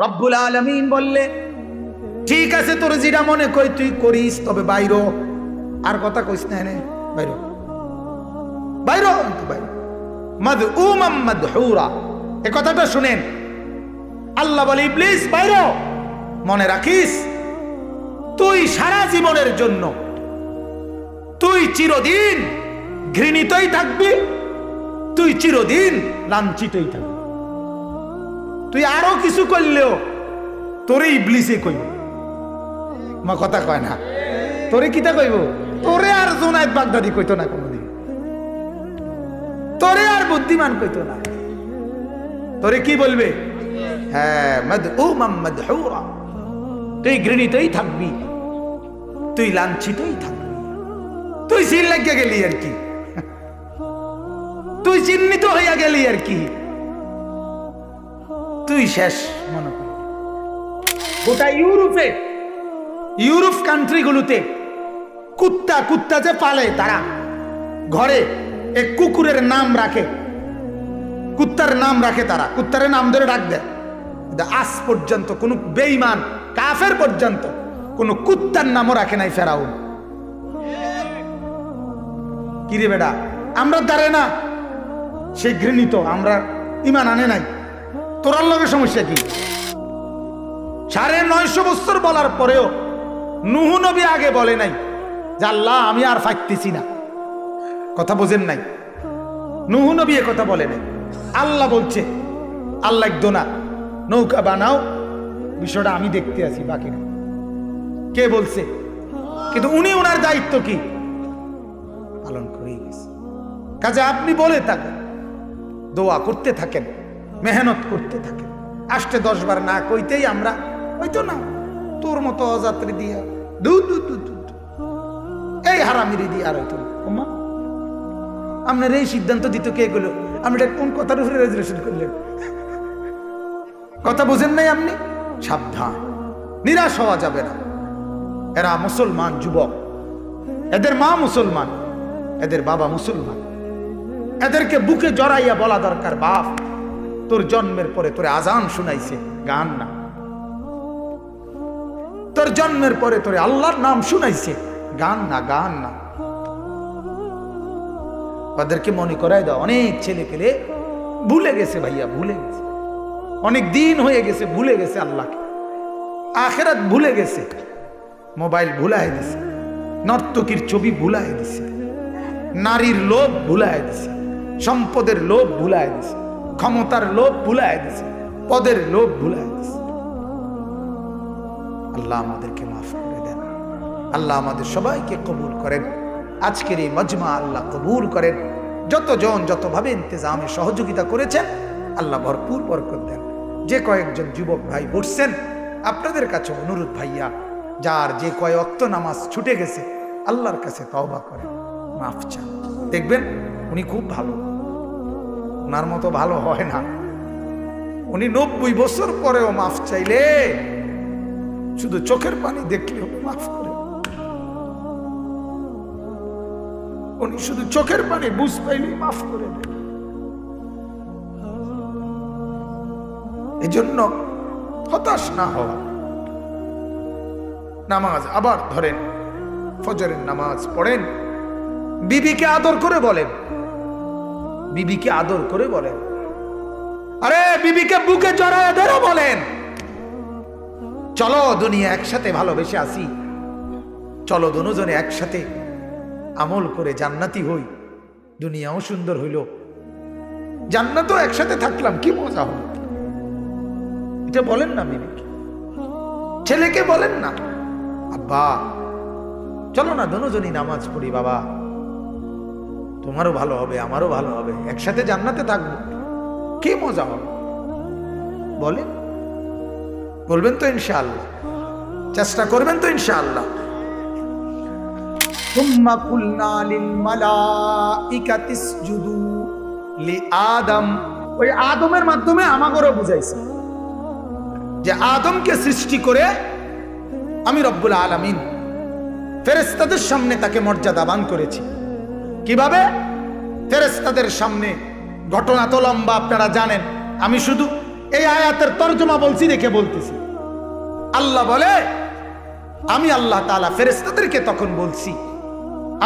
রব্বুল আলামিন বললে ঠিক আছে তোর যেটা মনে কই তুই করিস, তবে বাইরো, আর কথা কইস না, এনে বাইরো বাইরো বাইরো মাদউমান মাদহুরা। এই কথাটা শুনেন, আল্লাহ বলে ইবলিস বাইরো, মনে রাখিস তুই সারা জীবনের জন্য তুই চিরদিন ঘৃণিতই থাকবি, তুই চিরদিন লাঞ্ছিতই থাকবি। তুই আরো কিছু করলেও তোরে ইবলিসে কইব, মা কথা কয় না, তোরে কিতা কইব, তোরে আর জুনায়েদ বাগদাদি কইতো না কোনদিন, তোরে আর বুদ্ধিমান কইতো না, তোরে কি বলবে, হ্যাঁ মাদউমান মাদহুরা, তুই ঘৃণিতই থাকবি, তুই লাঞ্ছিতই থাকবি, তুই চিন লাগিয়া গেলি আর কি, তুই চিহ্নিত হইয়া গেলি আর কি, তুই শেষ। মনে কর গোটা ইউরোপ কান্ট্রিগুলোতে কুত্তা যে পালে, তারা ঘরে এক কুকুরের নাম রাখে, কুত্তার নাম রাখে, তারা কুত্তার নাম ধরে ডাক দেয়। আজ পর্যন্ত কোন বেঈমান কাফের পর্যন্ত কোন কুত্তার নামও রাখে নাই ফেরাউন। কিরে বেটা, আমরা দাঁড়ে না, সে ঘৃণিত, আমরা ঈমান আনে নাই, তোরার লগে সমস্যা কি? 950 বছর বলার পরেও নূহ নবী আগে বলে নাই যে আল্লাহ আমি আর ফাইতেছি না, কথা বোঝেন নাই, নূহ নবী এ কথা বলে নাই। আল্লাহ বলছে, আল্লাহ একদোনা নৌকা বানাও, বিষয়টা আমি দেখতে আছি, বাকি না। কে বলছে? কিন্তু উনি ওনার দায়িত্ব কি পালন করে গেছে। কাজে আপনি বলে থাকেন, দোয়া করতে থাকেন, মেহনত করতে থাকেন, আসতে 10 বার না কইতেই আমরা হয়তো না তোর মতো অযাত্রী দিয়া এই হারামিরি দিয়ে আর হইতো না। আপনার এই সিদ্ধান্ত দিত কে গেল? আমি এটা কোন কথার উপরে রেজুলেশন করলেন? কথা বুঝেন নাই আপনি? সাবধান, নিরাশ হওয়া যাবে না। এরা মুসলমান যুবক, এদের মা মুসলমান, এদের বাবা মুসলমান, এদেরকে বুকে জড়াইয়া বলা দরকার, বাপ তোর জন্মের পরে তোরে আজান শুনাইছে, গান না। তোর জন্মের পরে তোরে আল্লাহর নাম শুনাইছে, গান না, গান না। ওদেরকে মনে করাই দাও। অনেক ছেলে পেলে ভুলে গেছে ভাইয়া, ভুলে গেছে, অনেক দিন হয়ে গেছে, ভুলে গেছে আল্লাহকে, আখিরাত ভুলে গেছে, মোবাইল ভুলাই দিছে, নর্তকীর ছবি ভুলাই দিছে, নারীর লোভ ভুলাই দিছে, সম্পদের লোভ ভুলাই দিছে, ক্ষমতার লোভ ভুলাই দিছে, পদের লোভ ভুলাই দিছে। আল্লাহ আমাদেরকে মাফ করে দেন, আল্লাহ আমাদের সবাইকে কবুল করেন। আজকের এই মজমা আল্লাহ কবুল করেন। যতজন যতভাবে ইন্তজামে সহযোগিতা করেছেন আল্লাহ ভরপুর বরকত দেন। যে কয়েকজন যুবক ভাই বসছেন, আপনাদের কাছে অনুরোধ ভাইয়া, যার যে কয় ওয়াক্ত নামাজ ছুটে গেছে আল্লাহর কাছে তওবা করেন, মাফ চান। দেখবেন উনি খুব ভালো, ওনার মতো ভালো হয় না। উনি 90 বছর পরেও মাফ চাইলে শুধু চোখের পানি দেখলে মাফ করে। উনি শুধু চোখের পানি বুঝ পাইলেই মাফ করে দেন। এই জন্য হতাশ না হওয়া। নামাজ আবার ধরেন, ফজরের নামাজ পড়েন, বিবিকে আদর করে বলেন, বিবিকে আদর করে বলেন, আরে বিবিকে বুকে জড়ায় ধরে বলেন, চলো দুনিয়া একসাথে ভালোবেসে আসি, চলো দুজনে একসাথে আমল করে জান্নাতি হই, দুনিয়াও সুন্দর হইল, জান্নাতও একসাথে থাকলাম, কি মজা হলো। এটা বলেন না বিবিকে, ছেলেকে বলেন না, আব্বা চলো না দুজনই নামাজ পড়ি, বাবা তোমারও ভালো হবে আমারও ভালো হবে, একসাথে জান্নাতে থাকবো, কি মজা হবে। বলেন, বলবেন তো ইনশাআল্লাহ, চেষ্টা করবেন তো ইনশাআল্লাহ। সুম্মা কুলনা লিল মালাইকাতি ইসজুদু লিআদম, ওই আদমের মাধ্যমে আমাগরও বুঝাইছে যে আদমকে সৃষ্টি করে আমি রব্বুল আলামিন ফেরেশতাদের সামনে তাকে মর্যাদাবান করেছি। কিভাবে? ফেরেশতাদের সামনে ঘটনা তো লম্বা, আপনারা জানেন, আমি শুধু এই আয়াতের তরজমা বলছি দেখে বলতেছি। আল্লাহ বলে, আমি আল্লাহ তাআলা ফেরেশতাদেরকে তখন বলছি,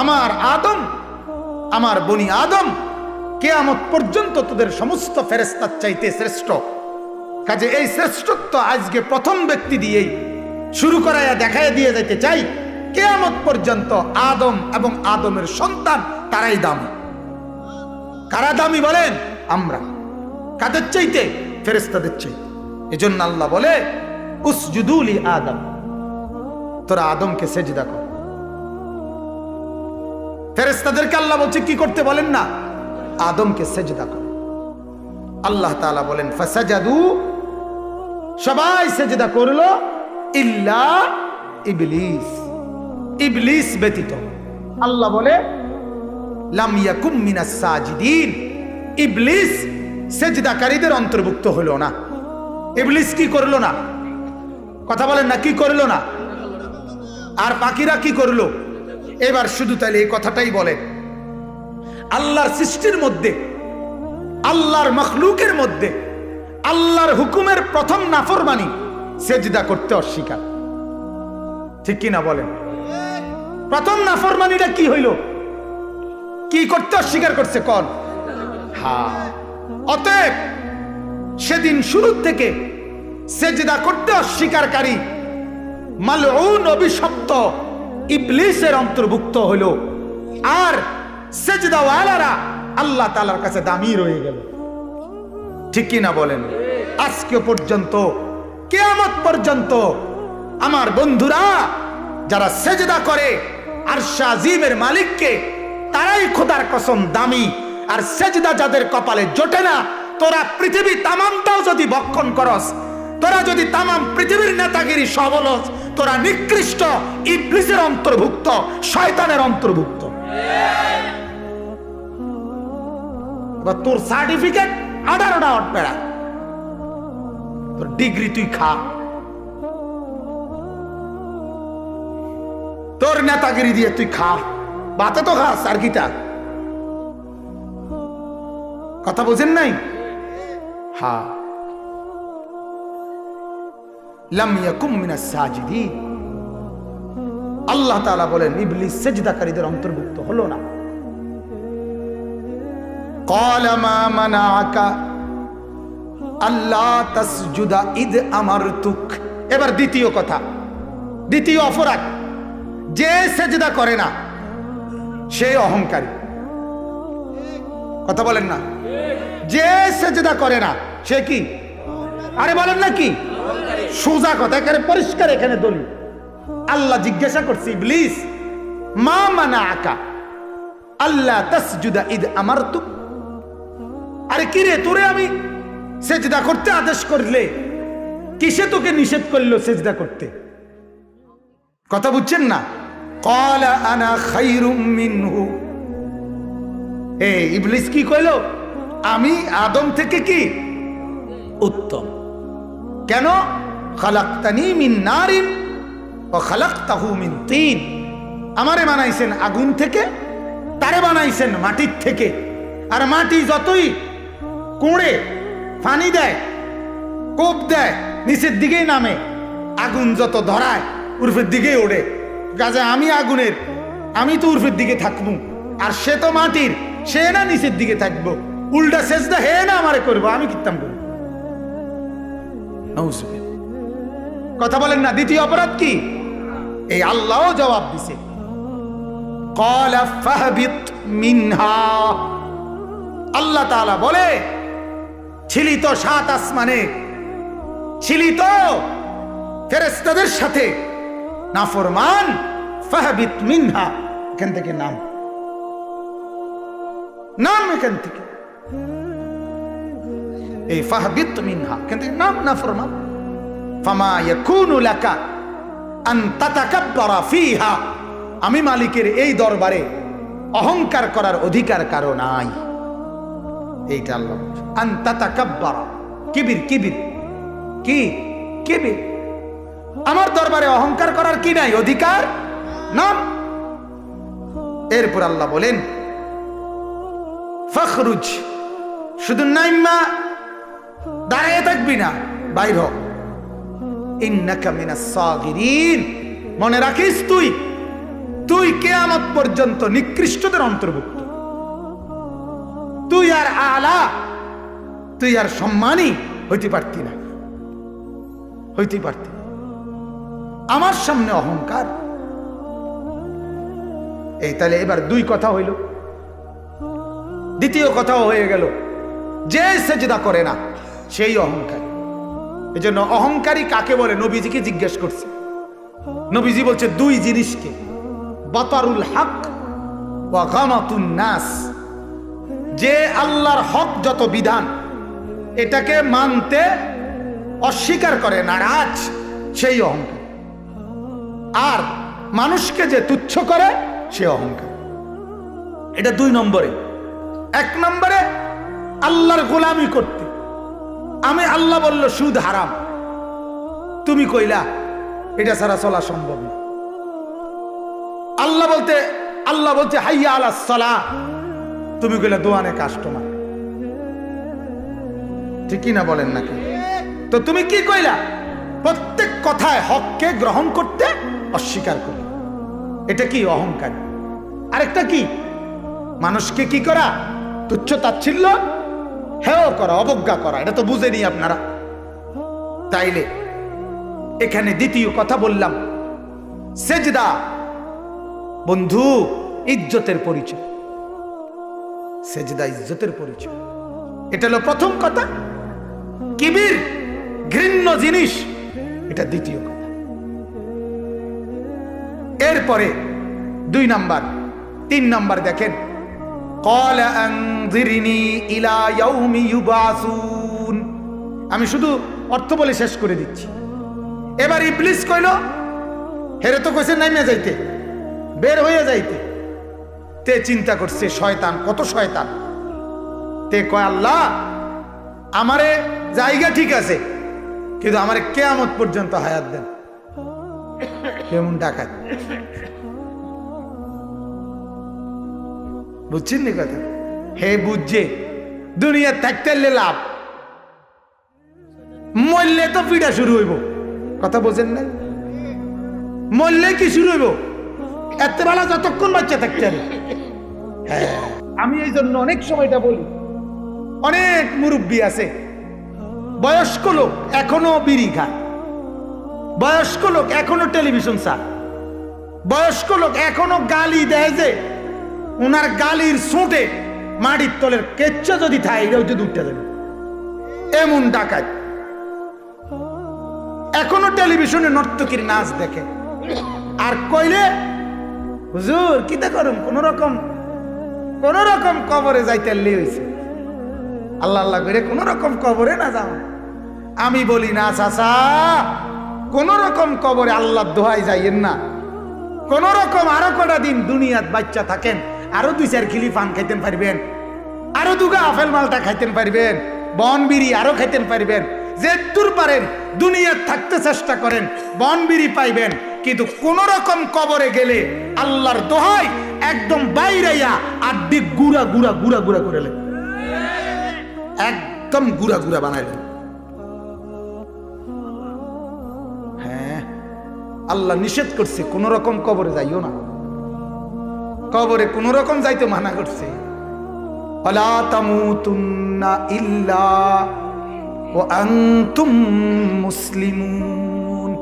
আমার আদম, আমার বনি আদম কিয়ামত পর্যন্ত তোদের সমস্ত ফেরেশতার চাইতে শ্রেষ্ঠ। কাজে এই শ্রেষ্ঠত্ব আজকে প্রথম ব্যক্তি দিয়েই শুরু করাইয়া দেখাইয়া দিয়ে যেতে চাই। কিয়ামত পর্যন্ত আদম এবং আদমের সন্তান তারাই দামি। কারা দামি বলেন? আমরা। কাদের চাইতে? ফেরেশতাদের চাইতে। এজন্য আল্লাহ বলে, উসজুদু লি আদম, তোরা আদমকে সেজদা কর। ফেরেশতাদেরকে আল্লাহ বলছে কি করতে? বলেন না, আদমকে সেজদা কর। আল্লাহ তাআলা বলেন, ফাসাজাদু, সবাই সেজদা করলো, ইল্লা ইবলিস, ইবলিস ব্যতীত। আল্লাহ বলে, লাম ইয়াকুম মিনাস সাজিদিন, ইবলিস সেজদাকারীদের অন্তর্ভুক্ত হলো না। ইবলিস কি করলো না? কথা বলেন না, কি করলো না? আর বাকিরা কি করলো? এবার শুধু তাহলে এই কথাটাই বলে, আল্লাহর সৃষ্টির মধ্যে, আল্লাহর মখলুকের মধ্যে আল্লাহর হুকুমের প্রথম নাফরমানি সেজদা করতে অস্বীকার। ঠিক কি না বলেন? প্রথম নাফরমানিটা কি হইল? কি করতে অস্বীকার করছে? কোন? হ্যাঁ। অতএব সেদিন শুরু থেকে সেজদা করতে অস্বীকারী মালউন, অভিশপ্ত ইবলিসের অন্তর্ভুক্ত হলো। আর সেজদাওয়ালারা আল্লাহ তাআলার কাছে দামি রয়ে গেল। ঠিক কি না বলেন? আজকে পর্যন্ত, কিয়ামত পর্যন্ত আমার বন্ধুরা যারা সেজদা করে আরশে আজিমের মালিককে, তারাই খোদার কসম দামি। আর সেজদা যাদের কপালে জোটে না, তোরা পৃথিবী তামামটাও যদি ভক্ষণ করস, তোরা যদি তামাম পৃথিবীর নেতাগিরি সবলস, তোরা নিকৃষ্ট ইবলিসের অন্তর্ভুক্ত, শয়তানের অন্তর্ভুক্ত। এবার তোর সার্টিফিকেট 18টা অটপেড়া, তোর ডিগ্রি তুই খা, তোর নেতাগিরি দিয়ে তুই খা, বাতে তো খাস, আর কিটা? কথা বুঝেন নাই? হ্যাঁ। লাম ইয়াকুম মিনাস সাজিদিন, আল্লাহ তাআলা বলেন ইবলিস সেজদাকারীদের অন্তর্ভুক্ত হলো না। ক্বালা মা মানাআকা আল্লা তাসজুদা ইদ আমারতুক। এবার দ্বিতীয় কথা, দ্বিতীয় অপরাধ, যে সেজদা করে না সে অহংকারী। কথা বলেন না? যে সেজদা করে না সে কি? আরে বলেন না কি? সোজা কথা, এখানে পরিষ্কার, এখানে দলিল। আল্লাহ জিজ্ঞাসা করছে, ইবলিস মা মানাআকা আল্লা তাসজুদা ইদ আমারতুক, আরে কি রে, তোরে আমি সেজদা করতে আদেশ করলে কিসে তোকে নিষেধ করলো সেজদা করতে? কথা বুঝছেন না? ক্বালা আনা খায়রুম মিনহু, ইবলিস কি কইল? আমি আদম থেকে কি উত্তম। কেন? খালাকতানি মিন নারিন ওয়া খালাকতাহু মিন তিন, আমারে বানাইছেন আগুন থেকে, তারে বানাইছেন মাটির থেকে। আর মাটি যতই কুঁড়ে পানি দেয়, কোপ দেয়, নিচের দিকেই নামে। আগুন যত ধরায় উর্ফের দিকেই ওঠে। কাজে আমি আগুনের, আমি তো উর্ফের দিকে থাকবো, আর সে তো মাটির, সে না নিচের দিকে থাকবো। উল্টা সেজদা হে না আমারে করবো, আমি কিতাম করবো। কথা বলেন না? দ্বিতীয় অপরাধ কি? এই আল্লাহও জবাব দিছে, ক্বালা ফাহবিত মিনহা, আল্লাহ তাআলা বলে ছিলি তো 7 আসমানে, ছিলি তো ফেরেশতাদের সাথে, নাফরমান, ফাহবিত মিনহা, এখান থেকে নাম, নাম এখান থেকে, এই ফাহবিত মিনহা এখান থেকে নাম, নাফরমান। ফামা ইয়াকুনু লাকা আন তাতাকাব্বারা ফিহা, আমি মালিকের এই দরবারে অহংকার করার অধিকার কারো নাই। এইটা আল্লাহ আন তাতাকাব্বারা, কিবির, কিবির কি? কিবির। আমার দরবারে অহংকার করার কি নাই? অধিকার নাম। এরপর আল্লাহ বলেন ফাখরুজ, শুধু নাইমা দাঁড়িয়ে থাকবি না, বাইর হ। ইন্নাকা মিনাস সাগিরিন, মনে রাখিস তুই কিয়ামত পর্যন্ত নিকৃষ্টদের অন্তর্ভুক্ত। তুই আর আলা, তুই আর সম্মানী হইতে পারতি না, হইতে পারতি। আমার সামনে অহংকার। এই তাহলে এবার দুই কথা হইল। দ্বিতীয় কথাও হয়ে গেল, যে সেজদা করে না সেই অহংকারী। এই জন্য অহংকারী কাকে বলে নবীজিকে জিজ্ঞেস করছে। নবীজি বলছে দুই জিনিসকে, বাতারুল হক ওয়া গামাতুন নাস। যে আল্লাহর হক যত বিধান এটাকে মানতে অস্বীকার করে, নারাজ, সেই অহংকার। আর মানুষকে যে তুচ্ছ করে সে অহংকার। এটা দুই নম্বরে। এক নম্বরে আল্লাহর গোলামি করতে। আমি আল্লাহ বলল সুদ হারাম, তুমি কইলা এটা ছাড়া চলা সম্ভব না। আল্লাহ বলতে হাইয়া আলাস সালাহ, তুমি কইলা দোয়ানে কাস্টমার। ঠিকই না বলেন নাকি? তো তুমি কি কইলা? প্রত্যেক কথায় হককে গ্রহণ করতে অস্বীকার করি। এটা কি? অহংকার। আরেকটা কি? মানুষকে কি করা? তুচ্ছ তাচ্ছিল্য, হেয় করা, অবজ্ঞা করা। এটা তো বুঝেনি আপনারা। তাইলে এখানে দ্বিতীয় কথা বললাম, সেজদা বন্ধু ইজ্জতের পরিচয়। সেজদা ইজ্জতের পরিচয়। এটা হলো প্রথম কথা। কিবির ঘৃণ্য জিনিস, এটা দ্বিতীয় কথা। এরপরে দুই নাম্বার, তিন নাম্বার দেখেন, ক্বালা আনযিরনি ইলা ইয়াউমি ইউবাসুন। আমি শুধু অর্থ বলে শেষ করে দিচ্ছি। এবার ইবলিস কইল, হেরে তো কইছে নাইমে যাইতে, বের হয়ে যাইতে। তে চিন্তা করছে শয়তান, কত শয়তান। তে কয় আল্লাহ আমারে জায়গা ঠিক আছে, কিন্তু আমারে কিয়ামত পর্যন্ত হায়াত দেন। কেমন ডাকাত, বুঝছেন নি কথা? হে বুঝছে দুনিয়া থাকতে লাভ, মরলে তো পিড়া শুরু হইব। কথা বোঝেন না? মরলে কি শুরু হইব? এত বেলা যতক্ষণ বাচ্চা থাকতে হবে। হ্যাঁ, আমি এই জন্য অনেক সময়টা বলি, অনেক মুরব্বী আছে, বয়স্ক লোক এখনো বিড়ি খায়, বয়স্ক লোক এখনো টেলিভিশন চায়, বয়স্ক লোক এখনো গালি দেয় যে ওনার গালির ছোটে মাটির তলের কেচ্চা যদি থাকে এটাও যদি উঠতে যাবে। এমন ডাকাত এখনো টেলিভিশনে নর্তকীর নাচ দেখে। আর কইলে হুজুর কিতা করুম, কোন রকম কবরে যাইতে হইছে। আল্লাহ আল্লাহ করে কোন রকম কবরে না যাও। আমি বলি না চাচা, কোন রকম কবরে আল্লাহর দোহাই যাইয়েন না। কোন রকম আরো কটা দিন দুনিয়াত বাচ্চা থাকেন, আরো দুই চার খিলি পান খাইতেন পারবেন, আরো দুগা আপেল মালটা খাইতেন পারবেন, বন বিড়ি আরো খাইতেন পারবেন। যে দূর পারেন দুনিয়াত থাকতে চেষ্টা করেন, বন বিড়ি পাইবেন। কিন্তু কোন রকম কবরে গেলে আল্লাহর দোহাই একদম বাইরাইয়া আড্ডি গুড়া গুড়া গুড়া গুড়া করেলেন, একদম গুড়া গুড়া বানাইলেন। হ্যাঁ, আল্লাহ নিষেধ করছে কোন রকম কবরে যাইও না, কবরে কোন রকম যাইতে মানা করছে। ওয়ালা তামুতুন্না ইল্লা ওয়া আনতুম মুসলিমুন।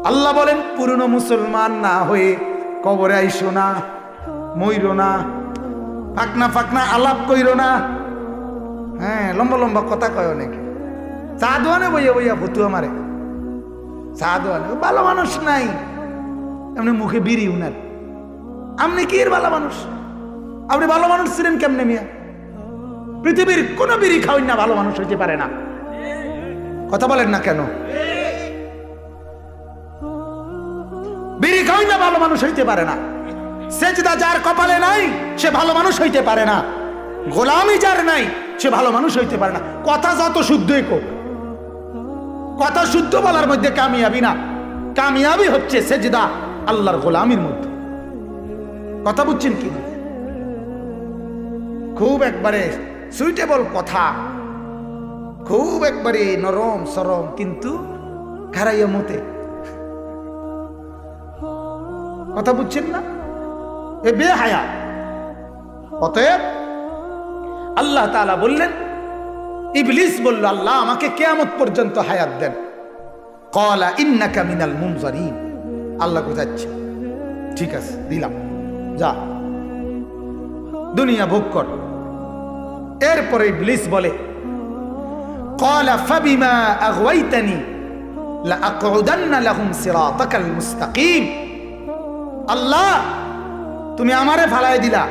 আল্লাহ বলেন পুরনো মুসলমান না হয়ে কবরে আইসো না, মইরো না, ফাকনা ফাকনা আলাপ কইরো না। হ্যাঁ, লম্বা লম্বা কথা কয় অনেকে। চা দোয়ানে বইয়া বইয়া ভুতু আমারে চা দোয়ানে, ভালো মানুষ নাই, এমনি মুখে বিড়ি উনার। আপনি কি এর ভালো মানুষ? আপনি ভালো মানুষ ছিলেন কেমনে মিয়া? পৃথিবীর কোন বিড়ি খাওয়াই না ভালো মানুষ হইতে পারে না। কথা বলেন না কেন? বিড়ি খাওয়াই না ভালো মানুষ হইতে পারে না। সেজদা যার কপালে নাই সে ভালো মানুষ হইতে পারে না। গোলামি যার নাই সে ভালো মানুষ হইতে পারে না। কথা যত শুদ্ধই হোক, কথা শুদ্ধ বলার মধ্যে কামিয়াবি না। কামিয়াবি হচ্ছে সেজদা আল্লাহর গোলামির মধ্যে। কথা বুঝছেন কি? খুব একবারে সুইটেবল কথা খুব একবারে নরম সরম, কিন্তু খারাইয়া মতে। কথা বুঝছেন না? এ বেহায়া। অতএব আল্লাহ তাআলা বললেন, ইবলিস বলল, আল্লাহ আমাকে কিয়ামত পর্যন্ত হায়াত দেন। ক্বালা ইন্নাকা মিনাল মুনজারিন। আল্লাহ বুঝাচ্ছে, ঠিক আছে দিলাম, যা দুনিয়া ভোগ কর। এরপরে ইবলিস বলে, ক্বালা ফাবিমা আগওয়াইতানি লাআকউদান্না লাহুম সিরাতাকাল মুস্তাকিম। আল্লাহ তুমি আমারে ফালাই দিলা,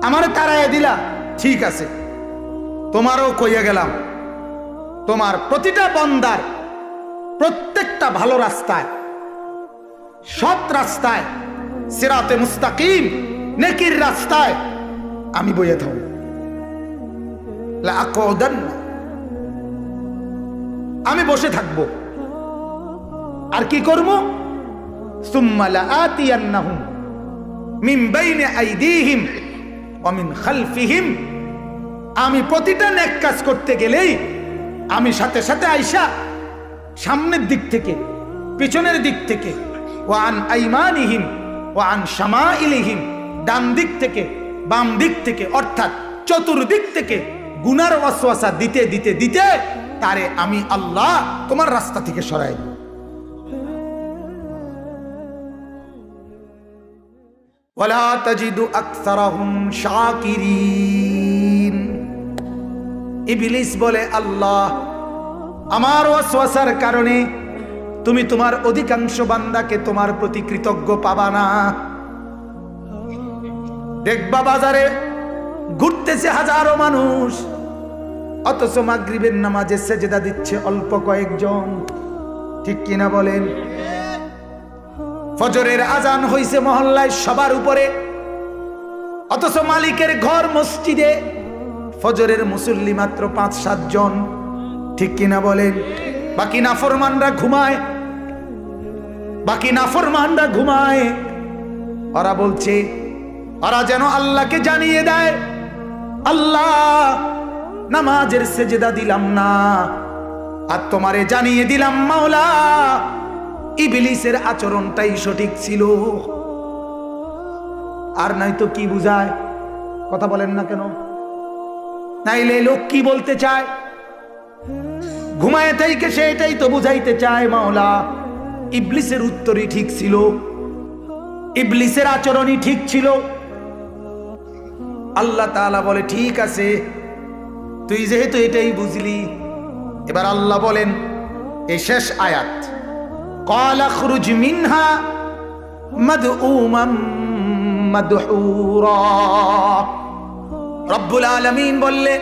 আমারে তাড়াইয়া দিলা, ঠিক আছে, তোমারও কইয়া গেলাম, তোমার প্রতিটা বান্দার প্রত্যেকটা ভালো রাস্তায়, সৎ রাস্তায়, সিরাতে মুস্তাকিম নেকির রাস্তায় আমি বইয়া থাকব। লাআকউদান্না, আমি বসে থাকব। আর কি করব? সুম্মা লাআতিয়ান্নাহুম মিন বাইনি আইদিহিম ওয়া মিন খালফিহিম। আমি প্রতিটা নেক কাজ করতে গেলেই আমি সাথে সাথে আইসা সামনের দিক থেকে, পিছনের দিক থেকে, ওয়া আন আইমানিহিম ওয়া আন শামাইলিহিম, ডান দিক থেকে বাম দিক থেকে, অর্থাৎ চতুর্দিক থেকে গুনার ওয়াসওয়াসা দিতে দিতে দিতে তারে আমি আল্লাহ তোমার রাস্তা থেকে সরাই দেব। ওয়ালা তাজিদু আকসারাহুম শাকিরিন। ইবলিস বলে, আল্লাহ আমার ওয়াসওয়াসার কারণে তুমি তোমার অধিকাংশ বান্দাকে তোমার প্রতি কৃতজ্ঞ পাবা না। দেখবা বাজারে ঘুরতেছে হাজারো মানুষ, অথচ মাগরিবের নামাজে সেজদা দিচ্ছে অল্প কয়েকজন। ঠিক কিনা বলেন? ফজরের আজান হইছে মহল্লায় সবার উপরে, অথচ মালিকের ঘর মসজিদে ফজরের মুসল্লি মাত্র 5-7 জন। ঠিক কিনা বলেন? বাকি নাফরমানরা ঘুমায়, বাকি নাফরমানরা ঘুমায়। ওরা বলছে, ওরা যেন আল্লাহকে জানিয়ে দেয়, আল্লাহ নামাজের সেজদা দিলাম না, আর তোমারে জানিয়ে দিলাম মাওলা ইবলিসের আচরণটাই সঠিক ছিল। আর নাই তো কি বুঝায়? কথা বলেন না কেন? নাইলে লোক কি বলতে চায়? ঘুমায় থেকে সে এটাই তো বুঝাইতে চায়, মাওলা ইবলিসের উত্তরই ঠিক ছিল, ইবলিসের আচরণই ঠিক ছিল। আল্লাহ তাআলা বলে, ঠিক আছে, তুই যেহেতু এটাই বুঝলি, এবার আল্লাহ বলেন এই শেষ আয়াত, ক্বালা খুরুজ মিনহা মাদউমান মাদহুরা। রব্বুল আলামিন বললে,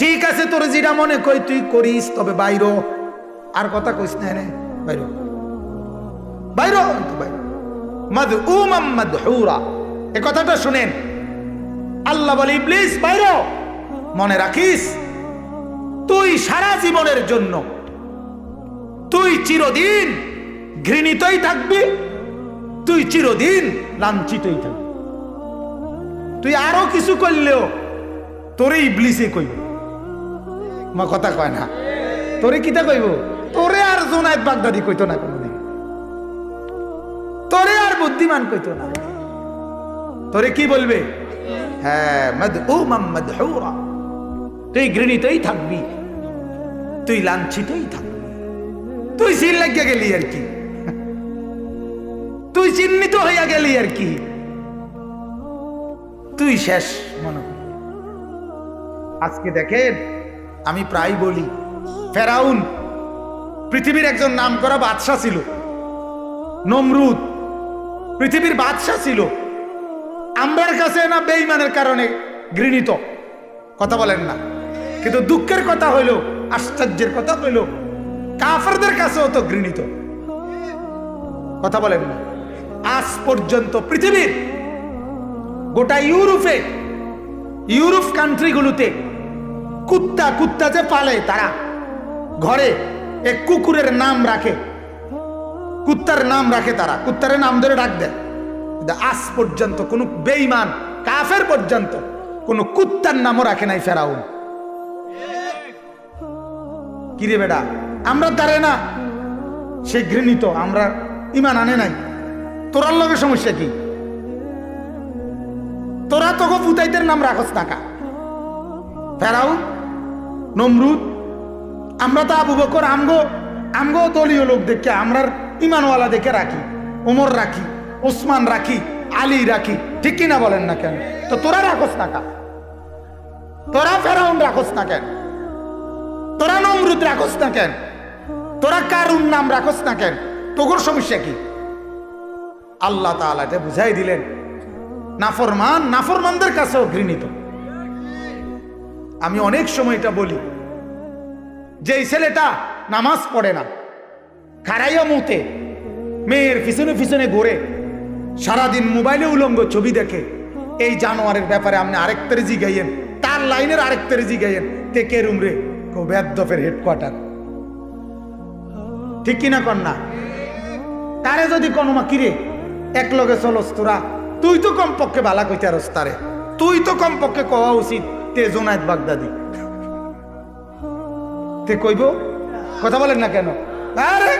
ঠিক আছে, তোর যেটা মনে কই তুই করিস, তবে বাইরো। আর কথা কইস না, এনে বাইরো, বাইরো, বাইরো। মাদউমান মাদহুরা, এই কথাটা শুনেন। আল্লাহ বলে, ইবলিস বাইরো। মনে রাখিস, তুই সারা জীবনের জন্য, তুই চিরদিন ঘৃণিতই থাকবি, তুই চিরদিন লাঞ্ছিতই থাকবি। তুই আরো কিছু করলেও তোরে ইবলিসে কইব। মা কথা কয় না? তোরে কিতা কইব? তোরে আর জুনায়েদ বাগদাদি কইতো না কোনদিন, তোরে আর বুদ্ধিমান কইতো না। তোরে কি বলবে? হ্যাঁ, মাদউমান মাদহুরা, তুই ঘৃণিতই থাকবি, তুই লাঞ্ছিতই থাকবি। তুই সিল লাগিয়া গেলি আর কি, তুই চিহ্নিত হইয়া গেলি আর কি, তুই শেষ মনে কর। আজকে দেখেন, আমি প্রায় বলি, ফেরাউন পৃথিবীর একজন নামকরা বাদশা ছিল। নমরুদ পৃথিবীর বাদশা ছিল। আমরার কাছে না বেঈমানের কারণে ঘৃণিত, কথা বলেন না, কিন্তু দুঃখের কথা হইল, আশ্চর্যের কথা হইল, কাফেরদের কাছেও তো ঘৃণিত। কথা বলেন না? আজ পর্যন্ত পৃথিবীর গোটা ইউরোপে, ইউরোপ কান্ট্রিগুলোতে কুত্তা, কুত্তা যে পালে তারা ঘরে এক কুকুরের নাম রাখে, কুত্তার নাম রাখে, তারা কুত্তারের নাম ধরে ডাক দেয়। আজ পর্যন্ত কোন বেঈমান কাফের পর্যন্ত কোন কুত্তার নামও রাখে নাই ফেরাউন। কিরে বেটা, আমরা দাঁড়ে না, সে ঘৃণিত, আমরা ইমান আনে নাই, তোরার লগে সমস্যা কি? তোরা তোকে ফুতাইতের নাম রাখস টাকা। ফেরাউন, নমরুদ, আমরা তো আবু বকর আমগো দলীয় লোক দেখে, আমরা ইমানওয়ালা দেখে রাখি, ওমর রাখি, ওসমান রাখি, আলী রাখি, ঠিক কিনা বলেন না কেন? তো তোরা রাখস টাকা, তোরা ফেরাউন রাখস না কেন? তোরা নমরুদ রাখস না কেন? তোরা কারুন নাম রাখস না কেন? তোর সমস্যা কি? আল্লাহ তাআলা এটা বুঝাই দিলেন, নাফরমানদের কাছেও ঘৃণিত। আমি অনেক সময় এটা বলি, যে এই ছেলেটা নামাজ পড়ে না, খারাইয়া মুতে, মেয়ের পিছনে পিছনে ঘুরে, সারাদিন মোবাইলে উলঙ্গ ছবি দেখে, এই জানোয়ারের ব্যাপারে আপনি আরেকটারে জিগাইয়েন, তার লাইনের আরেকটারে জিগাইয়েন, তে কে রুম রে? বেদফের হেডকোয়ার্টার, ঠিক কিনা কন্যা? তারে যদি কোনো মা কিরে এক লগে চলস তোরা, তুই তো কমপক্ষে বালা কইতে আরস তারে, তুই তো কমপক্ষে কওয়া উচিত তে জোনায়েদ বাগদাদি, তে কইব? কথা বলেন না কেন? আরে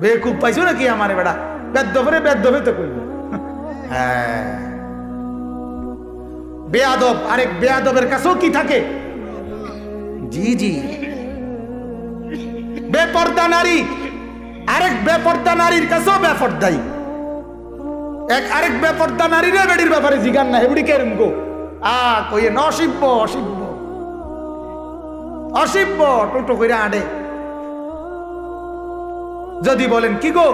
বেকুব পাইছো নাকি আমারে বেড়া? বেদফে তো কইব। হ্যাঁ, বেয়াদব আরেক বেয়াদবের কাছেও কি থাকে? জি জি, বেপর্দা নারী আরেক বেপর্দা নারীর কাছেও বেপর্দাই। আরেক বেপর্দা নারীরে বেডির ব্যাপারে জিগান না, হেবড়ি কেরম গো কইয়ে অসিব্য অসিব্য অসিব্য টোটো কইরা আডে। যদি বলেন কি গো,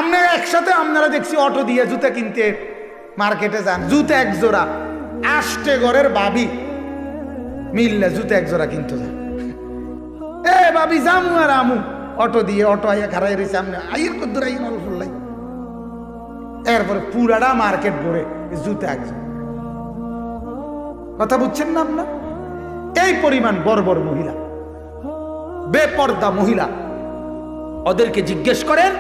আপনারা একসাথে আপনারা দেখছি অটো দিয়ে জুতা কিনতে মার্কেটে যান, জুতা এক জোড়া, আষ্টে ঘরের ভাবি মিললে জুতা এক জোড়া কিনতে যান। এ ভাবি জামু আর আমু, অটো দিয়ে, অটো আইয়া খারাই রয়েছে, আপনি আইয়ের কদ্দুর আইন অল্প লাই, এরপরে পুরাটা মার্কেট ঘুরে জুতা এক জোড়া। কথা বুঝছেন না আপনার? এই পরিমাণ বর্বর মহিলা, বেপর্দা মহিলা, ওদেরকে জিজ্ঞেস করেন,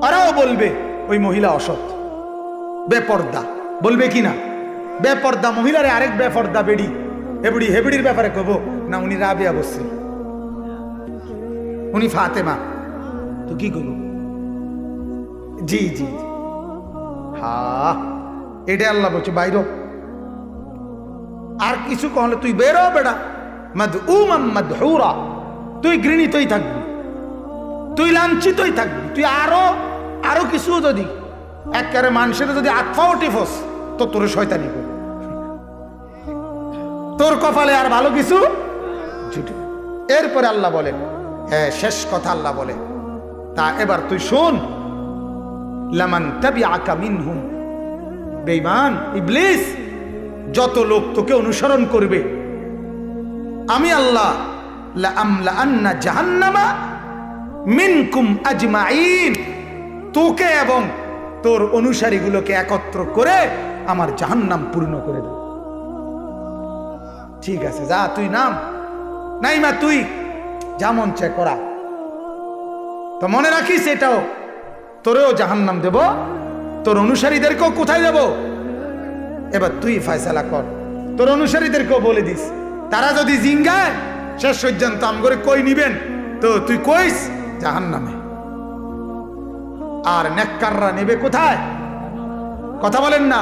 ওরাও বলবে ওই মহিলা অসৎ, বেপর্দা, বলবে কি না? বেপর্দা মহিলারে আরেক বেপর্দা বেড়ি হেবড়ির ব্যাপারে কব না, উনি রাবিয়া বসছে, উনি ফাতেমা, তো কি করব? জি জি, হা, এটা আল্লাহ বলছে বাইরো। আর কিছু কহলে তুই বেরো বেড়া, মাদউমান মাদহুরা, তুই ঘৃণিতই থাকবি, তুই লাঞ্ছিতই থাকবি, তুই আরো কিছু যদি একেবারে মানুষের যদি আত্মাও টিফস, তো তোর শয়তানি করবে, তোর কপালে আর ভালো কিছু জুটে। এরপরে আল্লাহ বলেন, হ্যাঁ শেষ কথা আল্লাহ বলে, তা এবার তুই শোন, লামান তাবিআকা মিনহুম, বেঈমান ইবলিস, যত লোক তোকে অনুসরণ করবে, আমি আল্লাহ লাআমলাআন্না জাহান্নামা মিনকুম আজমাইন, তোকে এবং তোর অনুসারীগুলোকে একত্র করে আমার জাহান্নাম পূর্ণ করে দেব। ঠিক আছে, যা তুই নাম, নাই মা তুই যা মন চায় করা, তো মনে রাখিস এটাও তোরেও জাহান্নাম দেব, তোর অনুসারীদেরকেও কোথায় দেব? এবার তুই ফয়সালা কর, তোর অনুসারীদেরকেও বলে দিস, তারা যদি জিঙ্গায় শেষ পর্যন্ত আম করে কই নিবেন, তো তুই কইস জাহান্নামে। আর নেককাররা নেবে কোথায়? কথা বলেন না,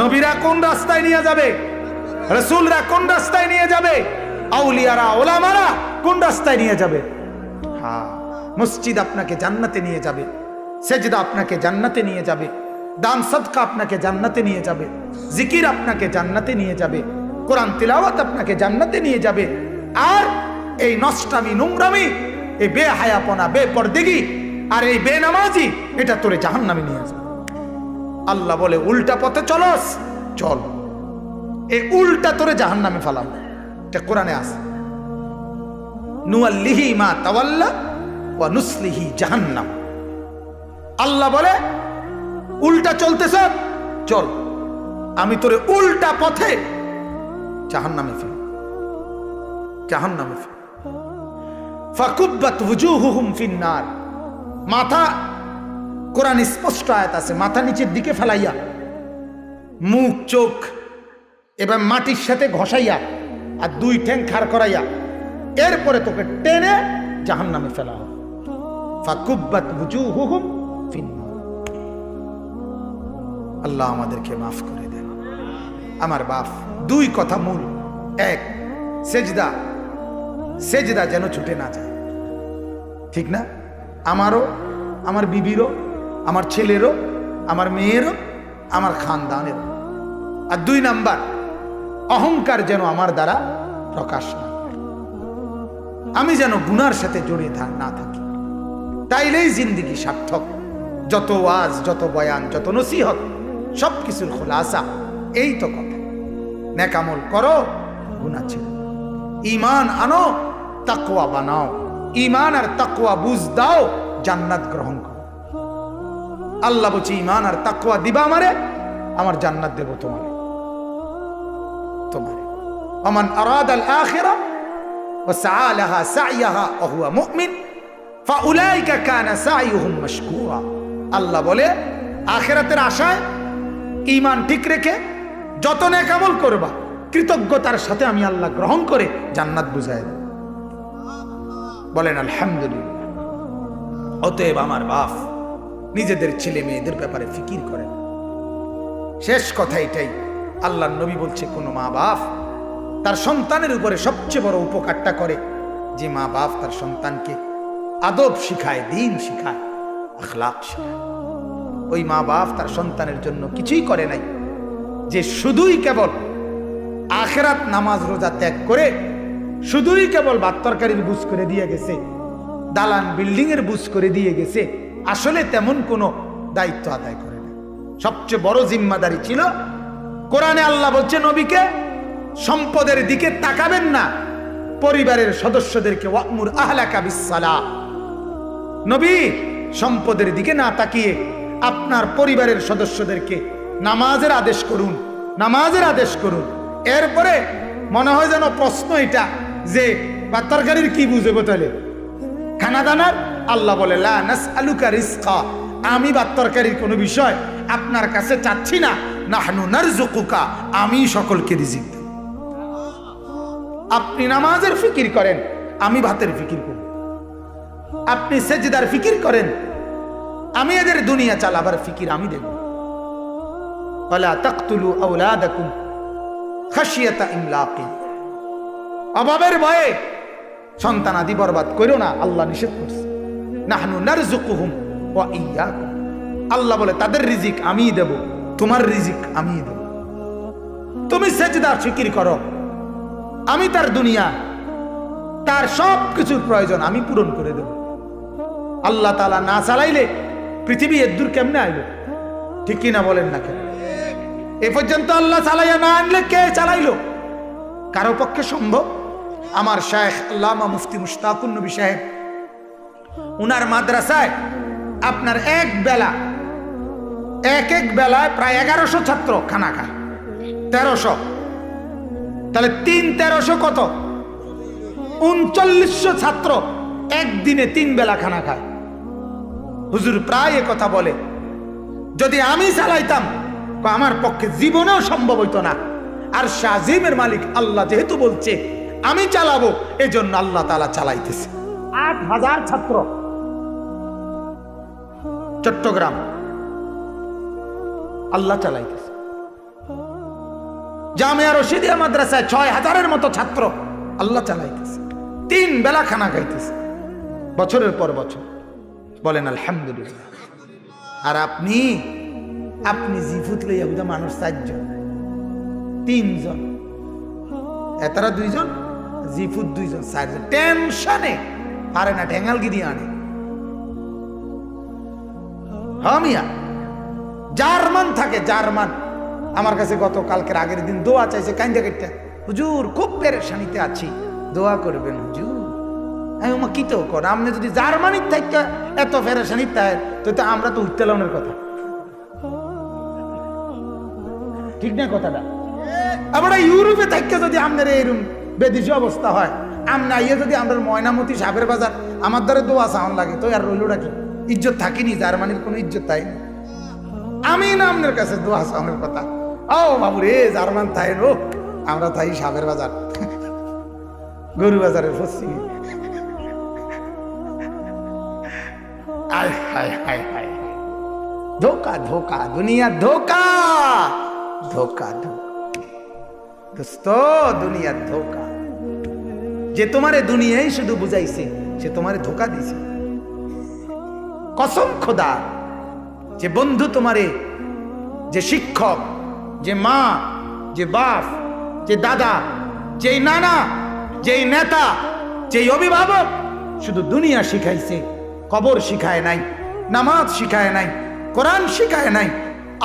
নবীরা কোন রাস্তায় নিয়ে যাবে? রাসূলরা কোন রাস্তায় নিয়ে যাবে? আউলিয়ারা ওলামারা কোন রাস্তায় নিয়ে যাবে? হ্যাঁ, মসজিদ আপনাকে জান্নাতে নিয়ে যাবে, সেজদা আপনাকে জান্নাতে নিয়ে যাবে, দান সদকা আপনাকে জান্নাতে নিয়ে যাবে, জিকির আপনাকে জান্নাতে নিয়ে যাবে, কোরআন তিলাওয়াত আপনাকে জান্নাতে নিয়ে যাবে। আর এই নষ্টামি, নোংরামি, এই বেহায়াপনা, বেপরদেগি আর এই বেনামাজি, এটা তোরে জাহান্নামে নিয়ে যাবে। আল্লাহ বলে উল্টা পথে চলস, চল, এই উল্টা তোরে জাহান্নামে ফেলাম, এটা কোরআনে আছে। নুয়াল্লিহি মা তাওয়াল্লা ওয়া নুসলিহি জাহান্নাম। আল্লাহ বলে উল্টা চলতেছ, চল, আমি তোরে উল্টা পথে জাহান্নামে ফেল, জাহান্নামে ফেল। ফাকুব্বাত ওয়ুজুহুহুম ফিন্নার, মাথা, কোরআন স্পষ্ট আয়াত আছে, মাথা নিচের দিকে ফেলাইয়া, মুখ চোখ এবার মাটির সাথে ঘষাইয়া, আর দুই ঠ্যাং খাড় করাইয়া এরপরে তোকে টেনে জাহান্নামে ফেলা হবে। ফাকুব্বাত বুজুহুহুম ফিন্নার। আল্লাহ আমাদেরকে মাফ করে দেন। আমার বাপ, দুই কথা মূল। এক, সেজদা, সেজদা যেন ছুটে না যায়, ঠিক না? আমারও, আমার বিবিরও, আমার ছেলেরও, আমার মেয়েরও, আমার খানদানেরও। আর দুই নাম্বার, অহংকার যেন আমার দ্বারা প্রকাশ না পায়, আমি যেন গুনার সাথে জড়িয়ে না থাকি। তাইলেই জিন্দেগি সার্থক। যত ওয়াজ, যত বয়ান, যত নসিহত, সব কিছুর খোলাসা এই তো কথা। নেক আমল করো, গুনাহ ছেড়ে দাও, ঈমান আনো, তাকওয়া বানাও, ঈমান আর তাকওয়া বুঝ দাও, জান্নাত গ্রহণ করো। আল্লাহ বলছে ঈমান আর তাকওয়া দিবা আমারে, আমার জান্নাত দেব তোমারে। তোমারে ওমান আরাদাল আখিরা ওয়া সাআ লাহা সাইয়াহা ওয়া হুয়া মুমিন ফাউলাইকা কানা সাইয়ুহুম মাশকুরা। আল্লাহ বলে আখিরাতের আশায় ঈমান ঠিক রেখে যত নেক আমল করবা, কৃতজ্ঞতার সাথে আমি আল্লাহ গ্রহণ করে জান্নাত বুঝায় দেব। বলেন আলহামদুলিল্লাহ। অতএব আমার বাপ, নিজেদের ছেলে মেয়েদের ব্যাপারে ফিকির করেন। শেষ কথা এটাই, আল্লাহর নবী বলছে কোন মা বাপ তার সন্তানের উপরে সবচেয়ে বড় উপকারটা করে যে মা বাপ তার সন্তানকে আদব শিখায়, দ্বীন শিখায়, আখলাক শিখায়। ওই মা বাপ তার সন্তানের জন্য কিছুই করে নাই, যে শুধুই কেবল আখিরাত নামাজ রোজা ত্যাগ করে শুধুই কেবল ভাত তরকারির বুঝ করে দিয়ে গেছে, দালান বিল্ডিং এর বুঝ করে দিয়ে গেছে, আসলে তেমন কোনো দায়িত্ব আদায় করে না। সবচেয়ে বড় জিম্মাদারি ছিল, কোরআনে আল্লাহ বলছে নবীকে সম্পদের দিকে তাকাবেন না, পরিবারের সদস্যদেরকে ওয়ামুর আহলাকা বিসসালাহ। নবী সম্পদের দিকে না তাকিয়ে আপনার পরিবারের সদস্যদেরকে নামাজের আদেশ করুন, নামাজের আদেশ করুন। এরপরে মনে হয় যেন প্রশ্ন এটা যে ভাত তরকারির কি বুঝবো তাহলে খানা দানার? আল্লাহ বলে লা নাসআলুকা রিজকা, আমি ভাত তরকারির কোনো বিষয় আপনার কাছে চাচ্ছি না, নাহনু নারযুকুকা, আমি সকলকে রিজিক দেব। আপনি নামাজের ফিকির করেন, আমি ভাতের ফিকির করি। আপনি সেজদার ফিকির করেন, আমি এদের দুনিয়া চালাবার ফিকির আমি দেব। ওয়ালা তাকতুলু আওলাদাকুম খাশিয়াতা ইমলাকি, অভাবের ভয়ে সন্তান আদি বরবাদ করো না, আল্লাহ নিষেধ করছে। নাহনু নারযুকুহুম ওয়া ইয়্যাকুম, আল্লাহ বলে তাদের রিজিক আমিই দেব, তোমার রিজিক আমিই দেব। তুমি সেজদার ফিকির করো, আমি তার দুনিয়া, তার সব কিছুর প্রয়োজন আমি পূরণ করে দেব। আল্লাহ তাআলা না চালাইলে পৃথিবী এর দূর কেমনে আইলো? ঠিক কিনা বলেন না কেন? এ পর্যন্ত আল্লাহ চালাইয়া না আনলে কে চালাইলো? কারো পক্ষে সম্ভব? আমার শায়েখ আল্লামা মুফতি মুশতাকুন নবী সাহেব, উনার মাদ্রাসায় আপনার এক বেলায় প্রায় 1100 ছাত্র খানা খায়। 1300, তাহলে 1300 কত? 3900 ছাত্র একদিনে 3 বেলা খানা খায়। হুজুর প্রায় এ কথা বলে, যদি আমি চালাইতাম আমার পক্ষে জীবনেও সম্ভব হইতো না। আর শাজিমের মালিক আল্লাহ যেহেতু বলছে আমি চালাবো, এজন্য আল্লাহ তাআলা চালাইতেছে। 8000 ছাত্র চট্টগ্রাম, আল্লাহ চালাইতেছে। জামিয়া রশিদিয়া মাদ্রাসায় 6000-এর মতো ছাত্র, আল্লাহ চালাইতেছে। 3 বেলা খানা খাইতেছে বছরের পর বছর। বলেন আলহামদুলিল্লাহ। আর আপনি জিফুত লইয়া বুঝা মানুষ 4 জন, 3 জন, এতারা 2 জন, জিফুত 2 জন, 4 জন, টেনশনে পারে না, ঠেঙ্গালগি দিয়ে আনে। হামিয়া জার্মান থাকে, জার্মান আমার কাছে গত কালকের আগের দিন দোয়া চাইছে, কাইন্দা কেটে, হুজুর খুব পেরেশানিতে আছি, দোয়া করবেন হুজুর। আমি ওমা কি তো কর, আপনি যদি জার্মানির থেকে এত পেরেশানি তাই তো আমরা তো উত্তোলনের কথা, ঠিক না কথাটা? আমরা ইউরোপে থেকে যদি আমাদের এরকম বেদিশি অবস্থা হয়, আমরা ইয়ে যদি আমরা ময়নামতি সাবের বাজার আমার দ্বারা দোয়া চাওয়ান লাগে, তো আর রইলটা কি? ইজ্জত থাকিনি, জার্মানির কোনো ইজ্জত তাই না। আমি না আপনার কাছে দোয়া চাওয়ানোর কথা। ও বাবু রে, জার্মান তাই নো, আমরা তাই সাবের বাজার। গরু বাজারের পশ্চিমে। ধোকা ধোকা, দুনিয়া ধোকা, ধোকা ধোকা দোস্ত, দুনিয়া ধোকা। যে তোমারে দুনিয়াই শুধু বুঝাইছে সে তোমারে ধোকা দিছে। কসম খোদা, যে বন্ধু তোমারে, যে শিক্ষক, যে মা, যে বাপ, যে দাদা, যেই নানা, যেই নেতা, যেই অভিভাবক শুধু দুনিয়া শিখাইছে, কবর শিখায় নাই, নামাজ শিখায় নাই, কোরআন শিখায় নাই,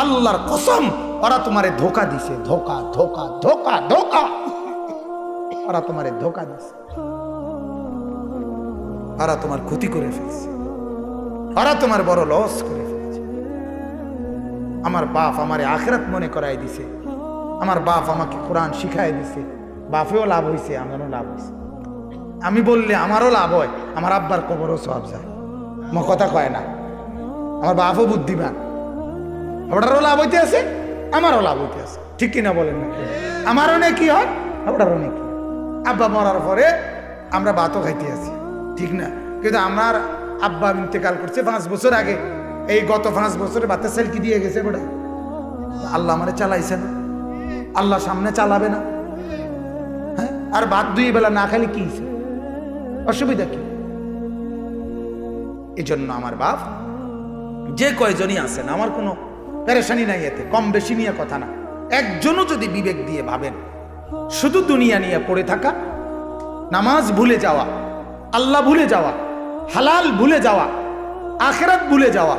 আল্লাহর কসম ওরা তোমারে ধোকা দিছে। ধোকা ধোকা ধোকা ধোকা, ওরা তোমারে ধোকা দিছে। ওরা তোমার ক্ষতি করে ফেলছে, ওরা তোমার বড় লস করে ফেলছে। আমার বাপ আমারে আখিরাত মনে করাই দিছে, আমার বাপ আমাকে কোরআন শিখাই দিছে। বাপেও লাভ হয়েছে, আমারও লাভ হয়েছে। আমি বললে আমারও লাভ হয়, আমার আব্বার কবরও সব যায়। আমার কথা কয় না, আমার বাপও বুদ্ধিমান, ওটারও লাভ হইতে আছে, আমারও লাভ হইতে আছে। ঠিক কিনা বলেন না? আমারও নাকি হয়, ওটারও নাকি। আব্বা মরার পরে আমরা ভাতও খাইতে আছি, ঠিক না? কিন্তু আমার আব্বা ইন্তেকাল করছে 5 বছর আগে। এই গত 5 বছরে বাচ্চা সেলকি দিয়ে গেছে বেটা। আল্লাহ আমারে চালাইছে না, আল্লাহ সামনে চালাবে না? হ্যাঁ, আর ভাত 2 বেলা না খালি কি অসুবিধা কি? এই জন্য আমার বাপ যে কয়জনই আছেন আমার কোনো পেরেশানি নাই, এতে কম বেশি নিয়ে কথা না। একজনও যদি বিবেক দিয়ে ভাবেন শুধু দুনিয়া নিয়ে পড়ে থাকা, নামাজ ভুলে যাওয়া, আল্লাহ ভুলে যাওয়া, হালাল ভুলে যাওয়া, আখিরাত ভুলে যাওয়া।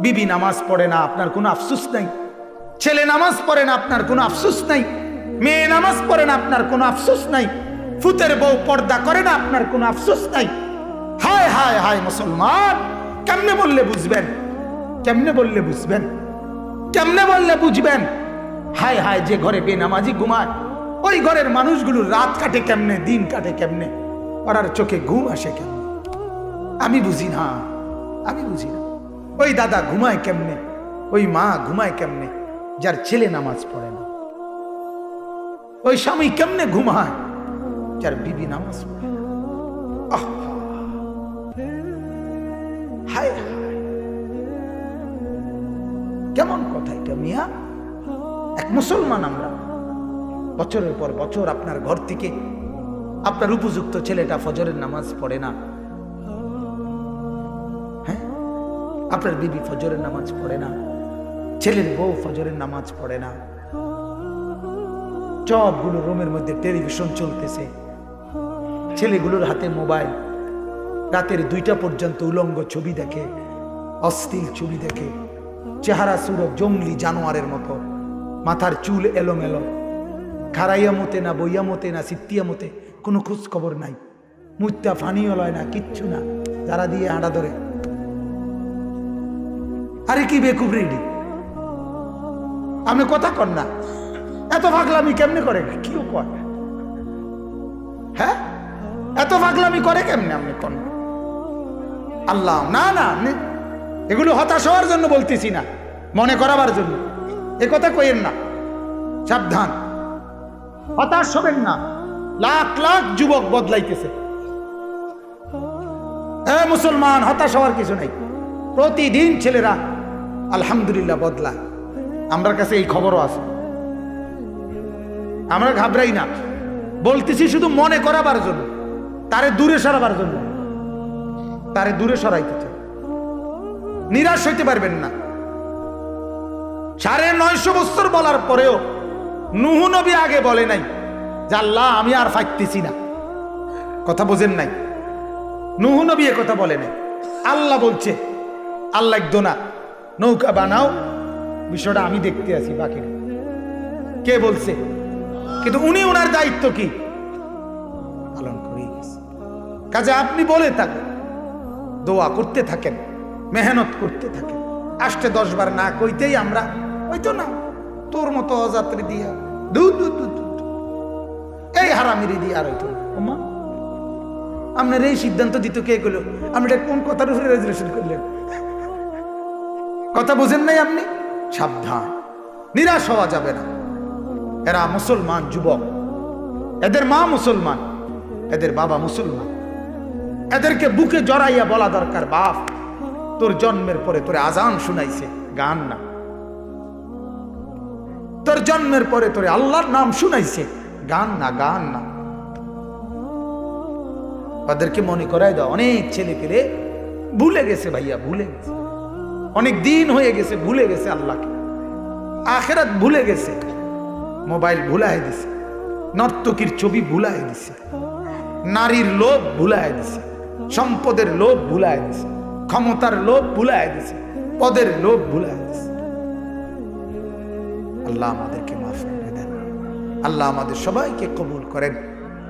বিবি নামাজ পড়ে না, আপনার কোনো আফসোস নাই। ছেলে নামাজ পড়ে না, আপনার কোনো আফসোস নাই। মেয়ে নামাজ পড়ে না, আপনার কোনো আফসোস নাই। ফুতের বউ পর্দা করে না, আপনার কোনো আফসোস নাই। হায় হায় হায় মুসলমান, কেমনে বললে বুঝবেন? কেমনে বললে বুঝবেন? কেমনে বললে বুঝবেন? হায় হায়, যে ঘরে বেনামাজি ঘুমায় ওই ঘরের মানুষগুলোর রাত কাটে কেমনে, দিন কাটে কেমনে, ওরার চোখে ঘুম আসে কেমনে? আমি বুঝি না, আমি বুঝি না। ওই দাদা ঘুমায় কেমনে, ওই মা ঘুমায় কেমনে যার ছেলে নামাজ পড়ে না? ওই স্বামী কেমনে ঘুমায় যার বিবি নামাজ পড়ে না? হায় হায়, কেমন কথা এটা মিয়া? এক মুসলমান আমরা, বছরের পর বছর আপনার ঘর থেকে আপনার উপযুক্ত ছেলেটা ফজরের নামাজ পড়ে না। হ্যাঁ, আপনার বিবি ফজরের নামাজ পড়ে না, ছেলের বউ ফজরের নামাজ পড়ে না। সবগুলো রুমের মধ্যে টেলিভিশন চলতেছে, ছেলেগুলোর হাতে মোবাইল, রাতের 2টা পর্যন্ত উলঙ্গ ছবি দেখে, অশ্লীল ছবি দেখে, চেহারা সুরত জঙ্গলি জানোয়ারের মতো, মাথার চুল এলোমেলো, খারাইয়া মতে না, বইয়া মতে না, সিত্তিয়া মতে, কোনো খোঁজ খবর নাই। মুত্যা ফানিও লয় না, কিচ্ছু না, যারা দিয়ে আড়া ধরে। আরে কি বেকুব রেডি, আপনি কথা কর না। এত পাগলামি কেমনে করে? কিও কয়? হ্যাঁ, এত পাগলামি করে কেমনে? আপনি কোন আল্লাহ? না না, এগুলো হতাশ হওয়ার জন্য বলতেছি না, মনে করাবার জন্য। এ কথা কইেন না, সাবধান, হতাশ হবেন না। লাখ লাখ যুবক বদলাইতেছে। মুসলমান, হতাশ হওয়ার কিছু নাই। প্রতিদিন ছেলেরা আলহামদুলিল্লাহ বদলায়। আমার কাছে এই খবরও আছে, আমরা ঘাবড়াই না। বলতেছি শুধু মনে করাবার জন্য, তারে দূরে সরাবার জন্য, তারে দূরে সরাইতে চাই। নিরাশ হইতে পারবেন না। 950 বছর বলার পরেও নূহ নবী আগে বলে নাই যে আল্লাহ আমি আর ফাইতেছি না। কথা বোঝেন নাই? নূহ নবী এ কথা বলে নাই, আল্লাহ বলছে। আল্লাহ একদোনা নৌকা বানাও, বিষয়টা আমি দেখতে আছি, বাকি কে বলছে? কিন্তু উনি ওনার দায়িত্ব কি পালন করে গেছে। কাজে আপনি বলে থাকেন, দোয়া করতে থাকেন, মেহনত করতে থাকেন। 8-10 বার না কইতেই আমরা হয়তো না তোর মতো অযাত্রী দিয়া এই হারামিরি দিয়ে আর হইতো না। আপনার এই সিদ্ধান্ত দিত কে গেল? আপনি কোন কথার উপরে রেজুলেশন করলেন? কথা বুঝেন নাই আপনি? সাবধান, নিরাশ হওয়া যাবে না। এরা মুসলমান যুবক, এদের মা মুসলমান, এদের বাবা মুসলমান, এদেরকে বুকে জড়াইয়া বলা দরকার, বাপ তোর জন্মের পরে তোরে আজান শুনাইছে, গান না। তোর জন্মের পরে তোরে আল্লাহর নাম শুনাইছে, গান না, গান না। ওদেরকে মনে করাই দাও। অনেক ছেলে পেলে ভুলে গেছে ভাইয়া, ভুলে গেছে, অনেক দিন হয়ে গেছে, ভুলে গেছে আল্লাহকে, আখিরাত ভুলে গেছে, মোবাইল ভুলাই দিছে, নর্তকীর ছবি ভুলাই দিছে, নারীর লোভ ভুলাই দিছে, সম্পদের লোভ ভুলাই দিছে, ক্ষমতার লোভ ভুলাই দিছে, পদের লোভ ভুলাই দিছে। আল্লাহ আমাদেরকে মাফ করে দেন, আল্লাহ আমাদের সবাইকে কবুল করেন।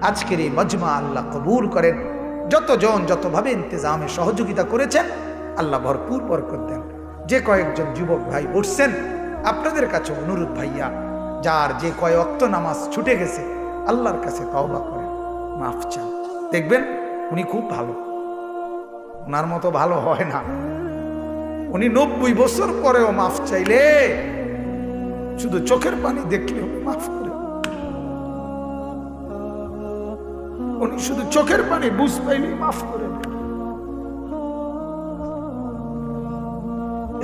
আজকের এই মজমা আল্লাহ কবুল করেন। যতজন যতভাবে ইন্তজামে সহযোগিতা করেছেন আল্লাহ ভরপুর বরকত দেন। যে কয়েকজন যুবক ভাই উঠছেন, আপনাদের কাছে অনুরোধ ভাইয়া, যার যে কয় ওয়াক্ত নামাজ ছুটে গেছে আল্লাহর কাছে তওবা করেন, মাফ চান। দেখবেন উনি খুব ভালো, ওনার মতো ভালো হয় না। উনি 90 বছর পরেও মাফ চাইলে শুধু চোখের পানি দেখলেও মাফ করে। উনি শুধু চোখের পানি বুঝ পাইলেই মাফ করে।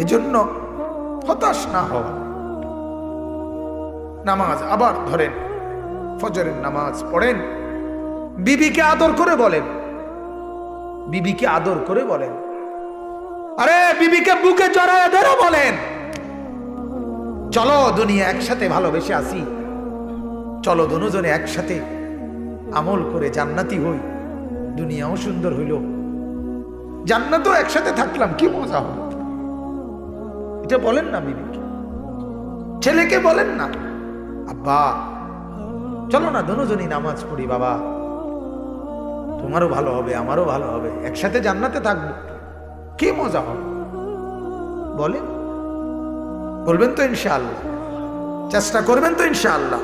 এই জন্য হতাশ না হওয়া। নামাজ আবার ধরেন, ফজরের নামাজ পড়েন, বিবিকে আদর করে বলেন, বিবিকে আদর করে বলেন, আরে বিবিকে বুকে জড়ায় ধরে বলেন, চলো দুনিয়া একসাথে ভালোবেসে আসি, চলো দুজনে একসাথে আমল করে জান্নাতি হই, দুনিয়াও সুন্দর হইল, জান্নাতও একসাথে থাকলাম, কি মজা হলো। এটা বলেন না বিবিকে, ছেলেকে বলেন না, আব্বা চলো না দুজনই নামাজ পড়ি, বাবা তোমারও ভালো হবে আমারও ভালো হবে, একসাথে জান্নাতে থাকবো, কি মজা হবে। বলেন, বলবেন তো ইনশাআল্লাহ, চেষ্টা করবেন তো ইনশাআল্লাহ।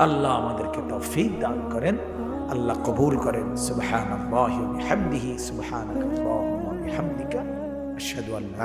আল্লাহ আমাদেরকে তৌফিক দান করেন, আল্লাহ কবুল করেন। সুবহানাল্লাহি ওয়া বিহামদিহি, সুবহানাকাল্লাহুম্মা ওয়া বিহামদিকা, আশহাদু আল্লা